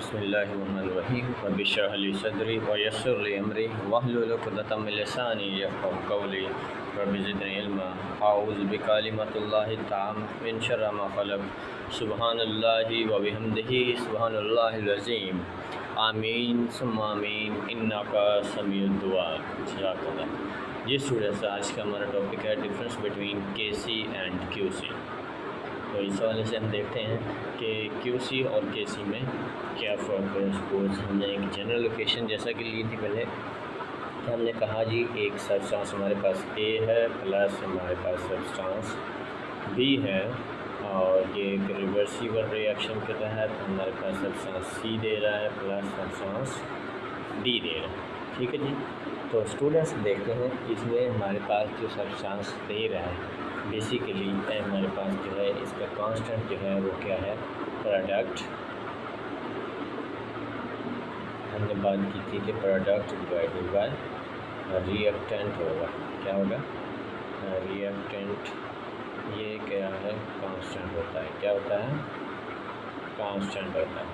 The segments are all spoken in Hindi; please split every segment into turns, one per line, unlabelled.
बिस्मिल्लाहिर्रहमानिर्रहीम रब्बि इश्रह ली सदरी व यस्सिर ली अमरी वहलुल उक़दतम मिन लिसानी यफ़क़हू क़ौली रब्बि ज़िदनी इल्मा अऊज़ु बिकलिमातिल्लाहि ताम्माति मिन शर्रि मा ख़लक़ सुब्हानल्लाहि व बिहम्दिही सुब्हानल्लाहिल अज़ीम आमीन सुम्मा आमीन इन्नका समीउद दुआ। जज़ाकल्लाह। जी स्टूडेंट्स, आज का हमारा टॉपिक है difference between KC and QC. तो इस हवाले से हम देखते हैं कि क्यूसी और केसी में क्या फ़र्क है। सपोज हमने एक जनरल लोकेशन जैसा कि ली थी पहले, कि हमने कहा जी एक सब्सटेंस हमारे पास ए है प्लस हमारे पास सब्सटेंस बी है, और ये एक रिवर्सिबल रिएक्शन के तहत हमारे पास सब्सटेंस सी दे रहा है प्लस सब्सटेंस डी दे रहा है। ठीक है जी। तो स्टूडेंट्स देखते हैं इसमें हमारे पास जो सब्सटेंस दे रहा है बेसिकली हमारे पास जो है इसका कांस्टेंट जो है वो क्या है, प्रोडक्ट। हमने बात की थी कि प्रोडक्ट डिवाइडेड बाय रिएक्टेंट होगा। क्या होगा? रिएक्टेंट। ये क्या है? कांस्टेंट होता है। क्या होता है? कांस्टेंट होता है।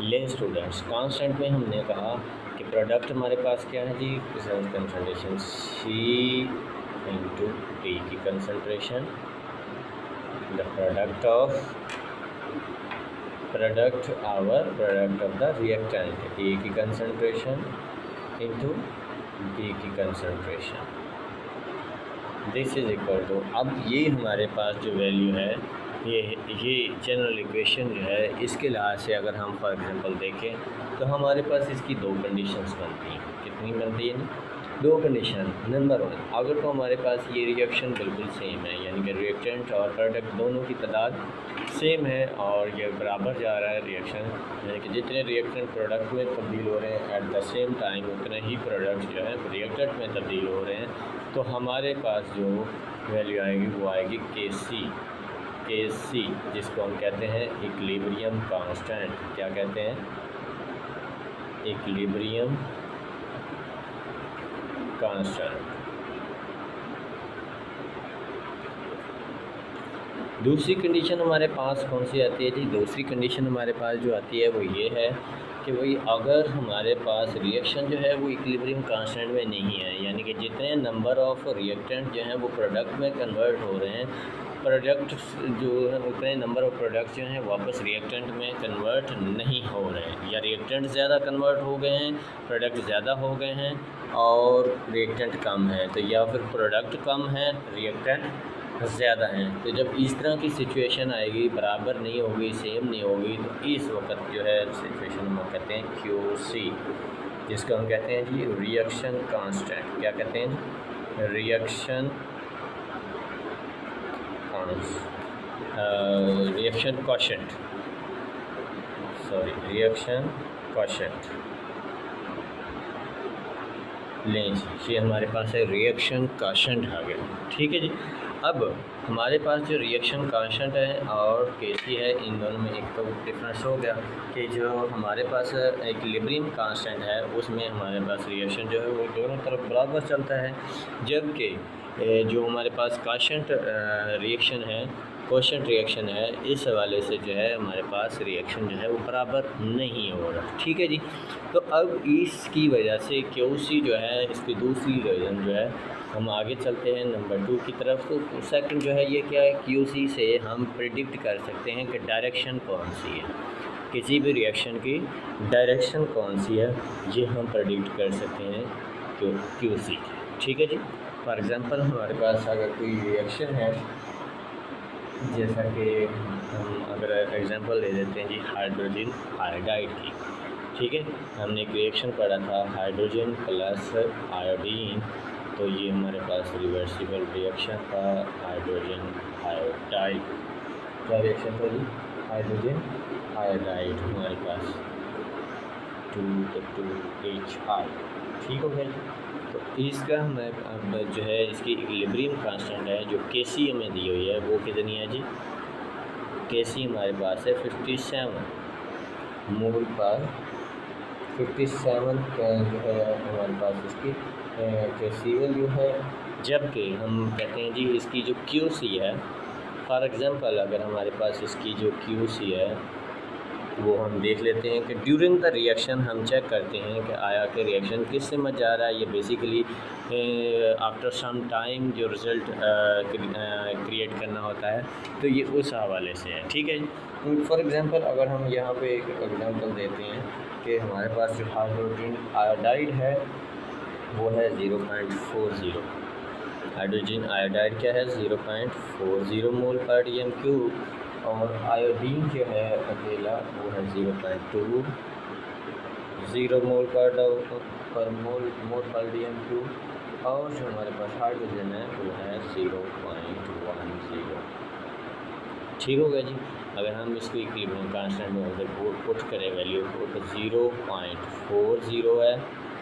ले स्टूडेंट्स, कांस्टेंट में हमने कहा कि प्रोडक्ट हमारे पास क्या है जी, कंसंट्रेशन सी इंटू डी की concentration, the product of product of the reactant A की कंसंट्रेशन इंटू बी की concentration, this is equal to. अब ये हमारे पास जो वैल्यू है ये जनरल इक्वेशन जो है इसके लिहाज से अगर हम फॉर एग्जांपल देखें तो हमारे पास इसकी दो कंडीशंस बनती हैं। कितनी बनती है? दो कंडीशन। नंबर वन, अगर तो हमारे पास ये रिएक्शन बिल्कुल सेम है, यानी कि रिएक्टेंट और प्रोडक्ट दोनों की तादाद सेम है और ये बराबर जा रहा है रिएक्शन, यानी कि जितने रिएक्टेंट प्रोडक्ट में तब्दील हो रहे हैं एट द सेम टाइम उतने ही प्रोडक्ट जो है रिएक्टेंट में तब्दील हो रहे हैं, तो हमारे पास जो वैल्यू आएगी वो आएगी के सी, जिसको हम कहते हैं इक्विलिब्रियम कांस्टेंट। क्या कहते हैं? Equilibrium constant. दूसरी कंडीशन हमारे पास कौन सी आती है जी? दूसरी कंडीशन हमारे पास जो आती है वो ये है कि भाई अगर हमारे पास रिएक्शन जो है वो इक्विलिब्रियम कांस्टेंट में नहीं है, यानी कि जितने नंबर ऑफ रिएक्टेंट जो हैं वो प्रोडक्ट में कन्वर्ट हो रहे हैं, प्रोडक्ट जो है उतने नंबर ऑफ प्रोडक्ट्स जो हैं वापस रिएक्टेंट में कन्वर्ट नहीं हो रहे हैं, या रिएक्टेंट ज़्यादा कन्वर्ट हो गए हैं, प्रोडक्ट ज़्यादा हो गए हैं और रिएक्टेंट कम है, तो या फिर प्रोडक्ट कम है रिएक्टेंट ज़्यादा हैं। तो जब इस तरह की सिचुएशन आएगी, बराबर नहीं होगी, सेम नहीं होगी, तो इस वक्त जो है सिचुएशन हम कहते हैं QC, जिसको हम कहते हैं जी रिएक्शन कांस्टेंट। क्या कहते हैं? Reaction quotient, reaction quotient. लें जी, ये हमारे पास है रिएक्शन कोशेंट आ गया। ठीक है जी। अब हमारे पास जो रिएक्शन कांस्टेंट है और केसी है, इन दोनों में एक तो डिफरेंस हो गया कि जो हमारे पास इक्विलिब्रियम कांस्टेंट है उसमें हमारे पास रिएक्शन जो है वो दोनों तरफ बराबर चलता है, जबकि जो हमारे पास कांस्टेंट रिएक्शन है, कोशेंट रिएक्शन है, इस हवाले से जो है हमारे पास रिएक्शन जो है वो बराबर नहीं हो रहा। ठीक है जी। तो अब इसकी वजह से QC जो है इसकी दूसरी रीज़न जो है, हम आगे चलते हैं नंबर 2 की तरफ। तो सेकंड जो है ये क्या है, QC से हम प्रिडिक्ट कर सकते हैं कि डायरेक्शन कौन सी है, किसी भी रिएक्शन की डायरेक्शन कौन सी है, ये हम प्रिडिक्ट कर सकते हैं QC। ठीक है जी। फॉर एग्ज़ाम्पल हमारे पास अगर कोई रिएक्शन है, जैसा कि हम अगर एग्ज़ाम्पल ले लेते हैं जी हाइड्रोजन आयोडाइड की। ठीक है, हमने एक रिएक्शन पढ़ा था हाइड्रोजन प्लस आयोडीन, तो ये हमारे पास रिवर्सिबल रिएक्शन था हाइड्रोजन आयोडाइड। क्या रिएक्शन था जी? हाइड्रोजन आयोडाइड हमारे पास 2H5। ठीक हो गया। तो इसका हमें जो है इसकी इक्विलिब्रियम कांस्टेंट है जो KC हमें दी हुई है वो कितनी है जी? KC हमारे पास है 57 मोल पर 57 का जो है हमारे पास इसकी KC वैल्यू है, जबकि हम कहते हैं जी इसकी जो QC है, फॉर एग्ज़ाम्पल अगर हमारे पास इसकी जो QC है वो हम देख लेते हैं कि ड्यूरिंग द रिएक्शन हम चेक करते हैं कि आया कि रिएक्शन किस समझ जा रहा है। ये बेसिकली आफ्टर सम टाइम जो रिज़ल्ट क्रिएट करना होता है, तो ये उस हवाले से है। ठीक है जी। फॉर एग्ज़ाम्पल अगर हम यहाँ पे एक एग्ज़ाम्पल देते हैं कि हमारे पास जो हाइड्रोजन आयोडाइड है वो है 0.40। हाइड्रोजन आयोडाइड क्या है 0.40 मोल पर dm³, और आयोडीन जो है अकेला वो है 0.20 मोल पर मोल पर dm³, और जो हमारे पास हाइड्रोजन है वो है 0.10। ठीक हो गया जी। अगर हम इसको इक्विलिब्रियम कांस्टेंट में अगर पुट करें वैल्यू को, तो 0.40 है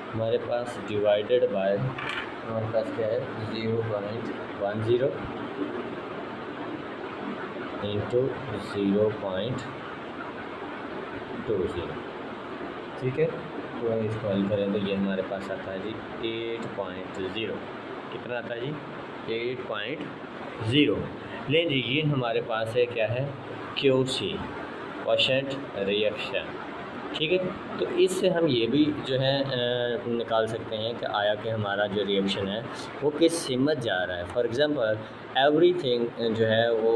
हमारे पास, डिवाइडेड बाय हमारे पास क्या है 0.10 इंटू 0.20। ठीक है, तो हम इसको हल करें तो ये हमारे पास आता है जी 8.0। कितना आता है जी 8.0। लें जी, ये हमारे पास है क्या है QC, क्वोशेंट रिएक्शन। ठीक है, तो इससे हम ये भी जो है निकाल सकते हैं कि आया कि हमारा जो रिएक्शन है वो किस सिमत जा रहा है। फॉर एग्ज़ाम्पल एवरीथिंग जो है वो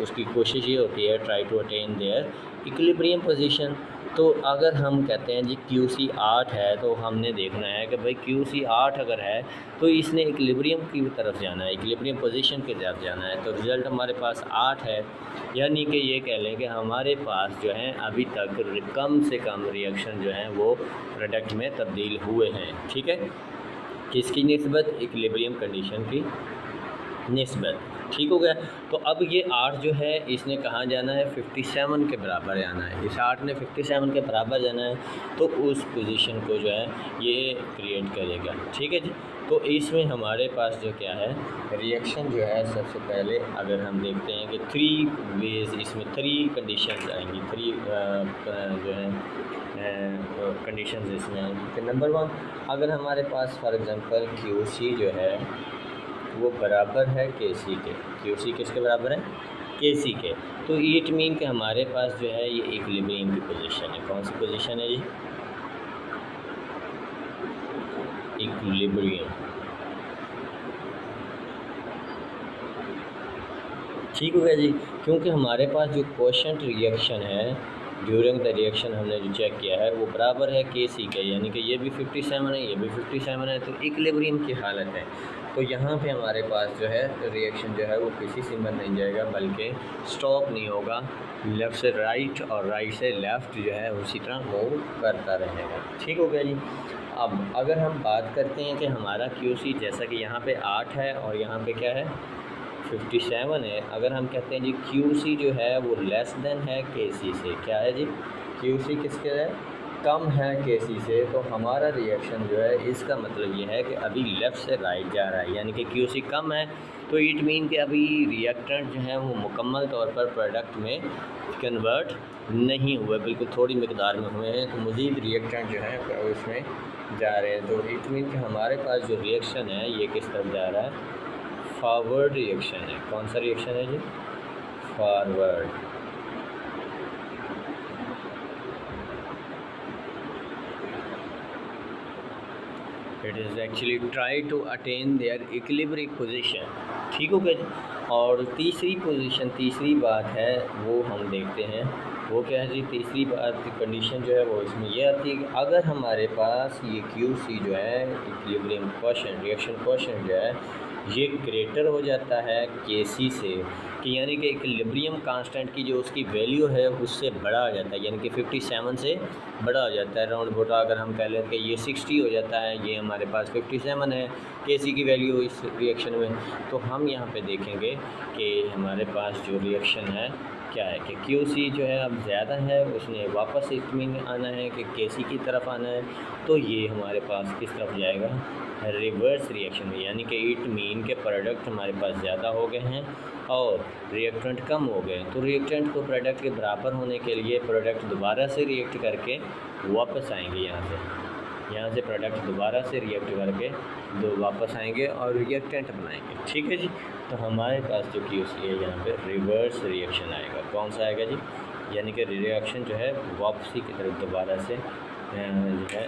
उसकी कोशिश ये होती है try to attain their equilibrium position. तो अगर हम कहते हैं जी QC 8 है, तो हमने देखना है कि भाई QC 8 अगर है तो इसने इक्विलिब्रियम की तरफ जाना है, इक्विलिब्रियम पोजीशन की तरफ जाना है। तो रिज़ल्ट हमारे पास 8 है, यानी कि ये कह लें कि हमारे पास जो है अभी तक कम से कम रिएक्शन जो है वो प्रोडक्ट में तब्दील हुए हैं। ठीक है, किसकी निस्बत, इक्विलिब्रियम कंडीशन की निस्बत। ठीक हो गया। तो अब ये 8 जो है इसने कहाँ जाना है 57 के बराबर जाना है। इस 8 ने 57 के बराबर जाना है, तो उस पोजीशन को जो है ये क्रिएट करेगा। ठीक है जी। तो इसमें हमारे पास जो क्या है रिएक्शन जो है, सबसे पहले अगर हम देखते हैं कि 3 वेज, इसमें 3 कंडीशंस आएंगी, 3 जो है कंडीशंस इसमें आएंगी। नंबर 1, अगर हमारे पास फॉर एग्ज़ाम्पल QC जो है वो बराबर है KC के। QC किसके बराबर है KC के। तो इट मीन कि हमारे पास जो है ये इक्विलिब्रियम की पोजीशन है। कौन सी पोजीशन है जी इक्विलिब्रियम। ठीक हो गया जी, क्योंकि हमारे पास जो क्वोशेंट रिएक्शन है ड्यूरिंग द रिएक्शन हमने जो चेक किया है वो बराबर है KC के, यानी कि ये भी 57 है, ये भी 57 है, तो इक्विलिब्रियम की हालत है। तो यहाँ पे हमारे पास जो है रिएक्शन जो है वो किसी सिमत नहीं जाएगा, बल्कि स्टॉप नहीं होगा, लेफ़्ट से राइट और राइट से लेफ़्ट जो है उसी तरह मूव करता रहेगा। ठीक हो गया जी। अब अगर हम बात करते हैं कि हमारा QC जैसा कि यहाँ पे 8 है और यहाँ पे क्या है 57 है, अगर हम कहते हैं जी QC जो है वो लेस देन है KC से, क्या है जी QC किसके है कम है KC से, तो हमारा रिएक्शन जो है इसका मतलब ये है कि अभी लेफ़्ट से राइट जा रहा है, यानी कि QC कम है, तो इट मीन कि अभी रिएक्टेंट जो है वो मुकम्मल तौर पर प्रोडक्ट में कन्वर्ट नहीं हुए, बिल्कुल थोड़ी मकदार में हुए हैं, तो मज़ीद रिएक्टेंट जो है उसमें जा रहे हैं। तो इट मीन कि हमारे पास जो रिएक्शन है ये किस तरफ जा रहा है फॉरवर्ड रिएक्शन है। कौन सा रिएक्शन है जी forward. It is actually try to attain their equilibrium position. ठीक हो गया जी। और तीसरी पोजीशन, तीसरी बात है वो हम देखते हैं, वो क्या है जी तीसरी बात कंडीशन जो है वो इसमें ये आती है कि अगर हमारे पास ये QC जो है इक्विलिब्रियम क्वोशेंट रिएक्शन क्वोशेंट जो है ये ग्रेटर हो जाता है KC से, कि यानी कि इक्विलिब्रियम कांस्टेंट की जो उसकी वैल्यू है उससे बड़ा हो जाता है, यानी कि 57 से बड़ा हो जाता है। राउंड बोटा अगर हम कह लें कि ये 60 हो जाता है, ये हमारे पास 57 है KC की वैल्यू इस रिएक्शन में, तो हम यहाँ पे देखेंगे कि हमारे पास जो रिएक्शन है क्या है कि QC जो है अब ज़्यादा है, उसने वापस इसमें आना है कि KC की तरफ आना है, तो ये हमारे पास किस तरफ जाएगा रिवर्स रिएक्शन में, यानी कि इट मीन के प्रोडक्ट हमारे पास ज़्यादा हो गए हैं और रिएक्टेंट कम हो गए। तो रिएक्टेंट को प्रोडक्ट के बराबर होने के लिए प्रोडक्ट दोबारा से रिएक्ट करके वापस आएंगे, यहाँ से प्रोडक्ट दोबारा से रिएक्ट करके वापस आएंगे और रिएक्टेंट बनाएंगे। ठीक है जी। तो हमारे पास जो QC है यहाँ पे रिवर्स रिएक्शन आएगा। कौन सा आएगा जी यानी कि रिएक्शन जो है वापसी की तरफ दोबारा से जो है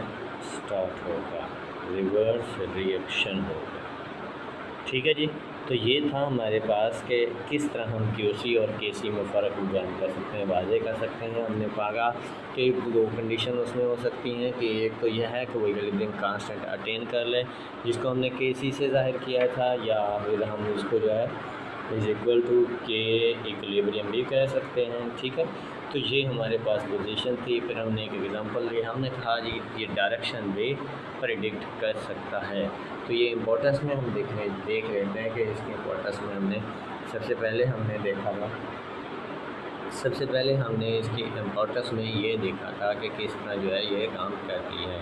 स्टार्ट होगा, रिवर्स रिएक्शन होगा। ठीक है जी। तो ये था हमारे पास कि किस तरह हम QC और KC में फ़र्क जान कर सकते हैं, वाज़े कर सकते हैं। हमने पाया कि दो कंडीशन उसमें हो सकती हैं कि एक तो यह है कि वो इक्विलिब्रियम कांस्टेंट अटेन कर ले, जिसको हमने KC से ज़ाहिर किया था, या फिर हम इसको जो है is equal to K equilibrium भी कह सकते हैं। ठीक है। तो ये हमारे पास पोजीशन थी। फिर हमने एक एग्ज़ाम्पल लिया, हमने कहा जी ये डायरेक्शन भी प्रेडिक्ट कर सकता है। तो ये इम्पोर्टेंस में हम देख लेते हैं कि इसकी इम्पोर्टेंस में हमने सबसे पहले हमने इसकी इम्पोर्टेंस में ये देखा था कि किस तरह जो है ये काम करती है।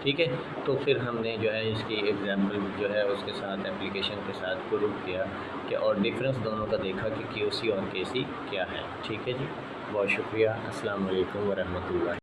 ठीक है। तो फिर हमने जो है इसकी एग्जांपल जो है उसके साथ एप्लीकेशन के साथ प्रूव किया कि और डिफरेंस दोनों का देखा कि QC और KC क्या है। ठीक है जी। बहुत शुक्रिया। अस्सलाम वालेकुम वरहमतुल्लाह।